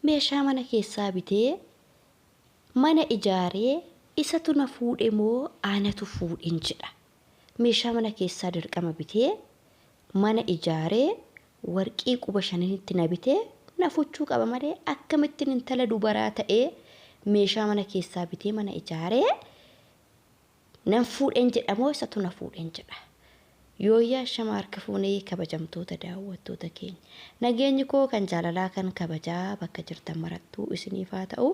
meeshaa mana keessaa bitee mana ijaaree isatu na fuudhe moo aanatu fuudhin jedha. Meeshaa mana keessaa dirqama bitee mana ijaaree warqii quba shanitti na bitee na fuchuu qaba malee akkamittiin intala dubaraa ta'ee meeshaa mana keessaa bitee mana ijaaree nan fuudhen jedhamoo isatu na fuudhen jedha. Yooyyaa shama harka fuunee kabajamtoota daawwattoota keenya. Nageenyi koo kan jaalalaa kan kabajaa bakka jirtan marattuu isiniif haa ta'u.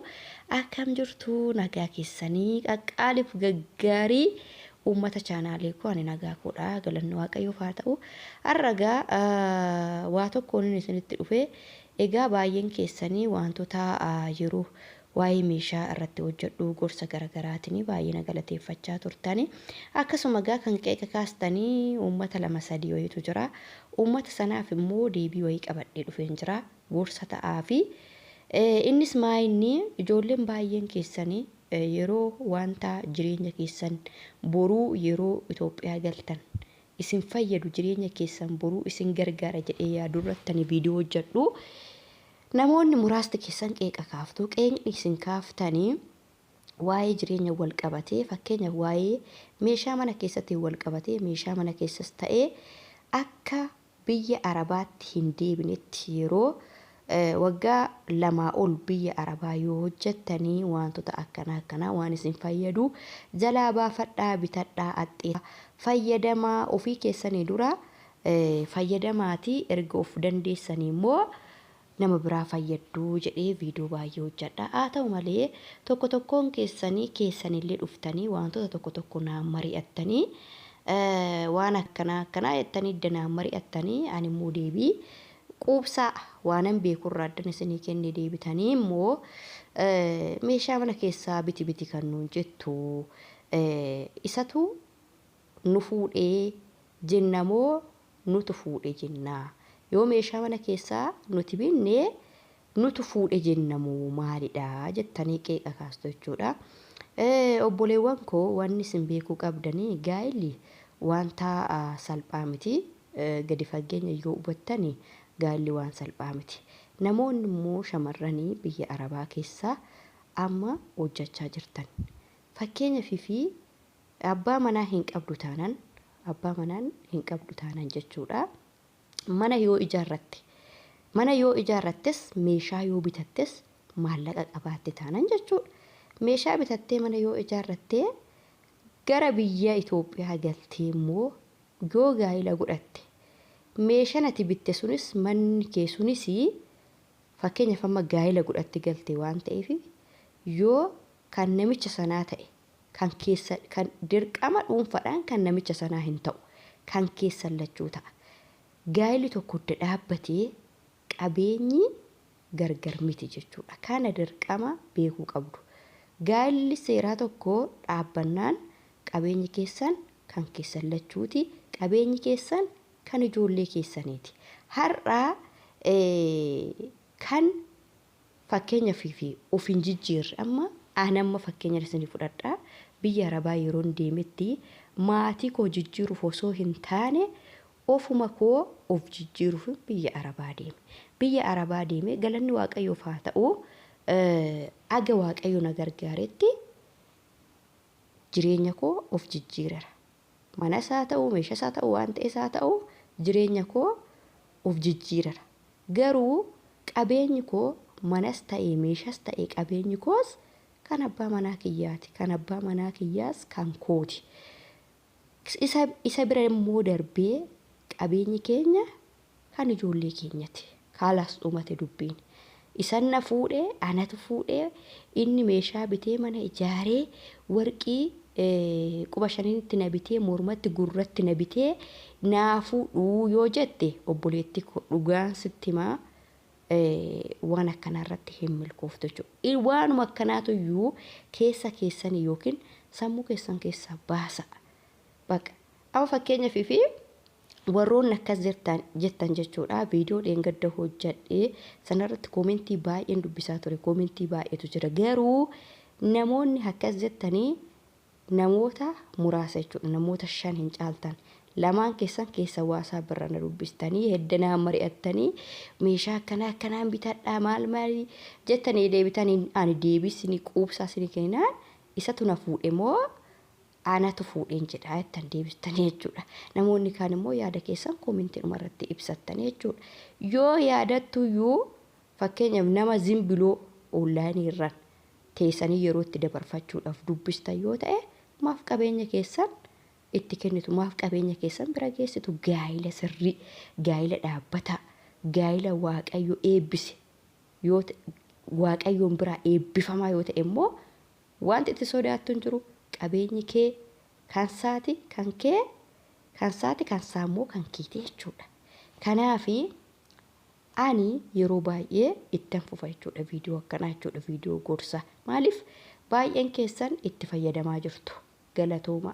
Akkam jirtu nagaa keessanii qaqqaaliif gaggaarii ummata chaanaalee koo ani nagaa koodha galanni waaqayyoof haa ta'u. Har'agaa waa tokkoon isinitti dhufee egaa baay'een keessanii wantoota yeroo waa'ee meeshaa irratti hojjedhu gorsa garaagaraatiin baay'ee galateeffachaa turtani. Akkasuma gaa kan qeeqa kaastanii uummata 2-3 wayitu jira. Uummata sanaaf immoo deebii wayii qabadhee dhufeen jira. Gorsa ta'aa fi innis maayinni ijoolleen baay'een keessanii yeroo wanta jireenya keessan boruu yeroo Itoophiyaa galtan isin fayyadu jireenya keessan boruu isin gargaara jedhee yaadurrattani viidiyoo hojjedhu. Namoonni muraasti keessan qeeqa kaaftu qeeqni isin kaaftanii waa'ee jireenya wal qabatee fakkeenyaaf waa'ee meeshaa mana keessatti wal qabatee meeshaa mana keessas ta'ee akka biyya Arabaatti hin deebinetti yeroo waggaa 2 ol biyya Arabaa yoo hojjettanii wantoota akkanaa waan isin fayyadu jalaa baafadhaa bitadhaa axxee fayyadamaa ofii keessanii dura fayyadamaatii erga of dandeessanii immoo nama biraa fayyaduu jedhee viidiyoo baay'ee hojjedha. Haa ta'u malee tokkoon keessanillee dhuftanii wantoota tokko naan mari'attanii waan akkanaa jettanii danaan mari'attanii ani immoo deebii quubsaa waanan beekurraa addan isinii kennee deebitanii immoo meeshaa mana keessaa biti kan nuun jettu isatu nu fuudhee jennamoo nutu fuudhee jennaa. Yoo meeshaa mana keessaa nuti binnee nutu fuudhe jennamoo maalidha jettanii qeeqa kaastu jechuudha. Obboleewwan koo wanni isin beekuu qabdanii gaa'illi wanta salphaa miti. Gadi fageenya yoo hubattanii gaa'illi waan salphaa miti. Namoonni immoo shamarranii biyya Arabaa keessaa amma hojjechaa jirtan. Fakkeenyaaf fi abbaa manaa hin qabdu taanan jechuudha. Mana yoo ijaarrattes meeshaa yoo bitattes maallaqa qabaatte taanan jechuudha. Meeshaa bitattee mana yoo ijaarrattee gara biyya Itoophiyaa galtee immoo yoo gaa'ila godhatte meeshaan ati bitte sunis manni kee sunis fakkeenyaaf amma gaa'ila godhatte galtee waan ta'eef yoo kan namicha sanaa ta'e kan dirqama dhuunfaadhaan kan namicha sanaa hin ta'u kan keessan lachuu ta'a. Gaa'illi tokko dhaabbatee qabeenyi gargar miti jechuudha. Kana dirqama beekuu qabdu. Gaa'illi seeraa tokko dhaabbannaan qabeenyi keessan kan keessan lachuuti. Qabeenyi keessan kan ijoollee keessaniiti. Har'aa kan fakkeenyaaf fi of hin jijjiirre amma aanamma fakkeenya isinii fudhadhaa. Biyya Arabaa yeroo deemetti maatii koo jijjiiruuf osoo hin taane ofuma koo of jijjiiruuf biyya Arabaa deeme. Biyya Arabaa deeme galanni waaqayyoof haa ta'u aga waaqayyo na gargaaretti jireenya koo of jijjiirera. Mana isaa ta'u meeshaa isaa ta'u waan ta'e isaa ta'u jireenya koo of jijjiirera. Garuu qabeenyi koo manas ta'e meeshaas ta'e qabeenyi koos kan abbaa manaa kiyyaati. Kan abbaa manaa kiyyaas kan kooti. Isa bira immoo darbee qabeenyi keenya kan ijoollee keenyati. Kaalaas dhumate dubbiin. Isan na fuudhee anatu fuudhee inni meeshaa bitee mana ijaaree warqii quba shanitti na bitee mormatti gurratti na bitee naa fuudhuu yoo jette obboleetti dhugaan sitti himaa waan akkanarratti hin milkooftu jechuudha. Waanuma akkanaatu iyyuu keessanii yookiin sammuu keessan keessaa baasa. Bakka amma fakkeenyaaf fi warroon akkas jettan jechuudha. Viidiyoo dheengadda hojjedhee sanarratti koomentii baay'een dubbisaa ture. Koomentii baay'eetu jira. Garuu namoonni akkas jettanii namoota muraasa jechuudha. Namoota 5 hin caaltan lamaan keessan keessa waasaa birrana dubbistanii heddanaa mari'attanii meeshaa akkanaan bitadhaa maal jettanii deebitanii ani deebisni quubsaa isin kennaa isatu na fuudhe moo aanatu fuudheen jedhaa jettan deebistanii jechuudha. Namoonni kaan immoo yaada keessan koomintiidhuma irratti ibsattanii jechuudha. Yoo yaadattuyyuu fakkeenyaaf nama zimbiloo onlaayinii irraan teessanii yeroo itti dabarfachuudhaaf dubbistan yoo ta'e maaf qabeenya keessan itti kennitu maaf qabeenya keessan bira geessitu gaa'ila sirrii gaa'ila dhaabbataa gaa'ila waaqayyo eebbise yoo waaqayyoon biraa eebbifamaa yoo ta'e immoo wanti itti sodaattu hin jiru qabeenyi kee kan saati kan kee kan saati kan saammoo kan kiite jechuudha. Kanaafi ani yeroo baay'ee ittan fufa jechuudha viidiyoo akkanaa jechuudha viidiyoo gorsa maaliif baay'een keessan itti fayyadamaa jirtu galatooma.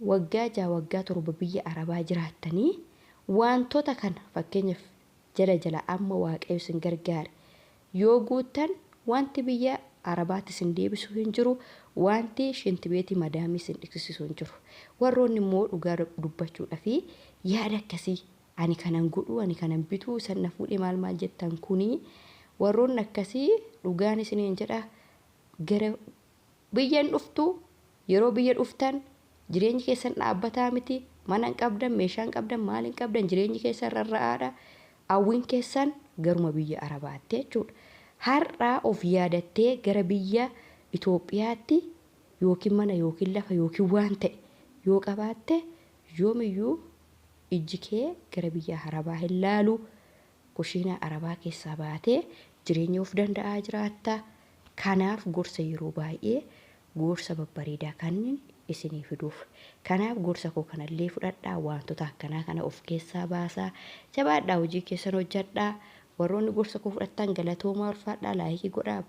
Waggaa 7 biyya Arabaa jiraattanii wantoota kana fakkeenyaaf jala amma waaqayyo isin gargaare yoo guuttan wanti biyya Arabaatti isin deebisuu hin jiru wanti shintibeetii madaamii isin dhiqsiisuu hin jiru. Warroonni immoo dhugaa dubbachuudhaa fi yaada akkasii ani kanan godhu ani kanan bituu sanna fuudhee maal jettan kuni warroonni akkasii dhugaan isiniin jedha gara biyyan dhuftu yeroo biyya dhuftan jireenyi keessan dhaabbataa miti mana hin qabdan meeshaa hin qabdan maal hin qabdan jireenyi keessan rarra'aadha hawwiin keessan garuma biyya Arabaatti jechuudha. Har'aa of yaadattee gara biyya Itoophiyaatti yookiin mana yookiin lafa yookiin waan ta'e yoo qabaatte yoomiyyuu ijji kee gara biyya Arabaa hin laalu kushiina Arabaa keessaa baatee jireenya of danda'aa jiraatta. Kanaaf gorsa yeroo baay'ee gorsa babbareedaa kanneen isinii fiduuf. Kanaaf gorsa koo kanallee fudhadhaa wantoota akkanaa kana of keessaa baasaa jabaadhaa hojii keessan hojjedhaa. Warroonni gorsa koo fudhattan galatoomaa ulfaadhaa laayikii godhaa.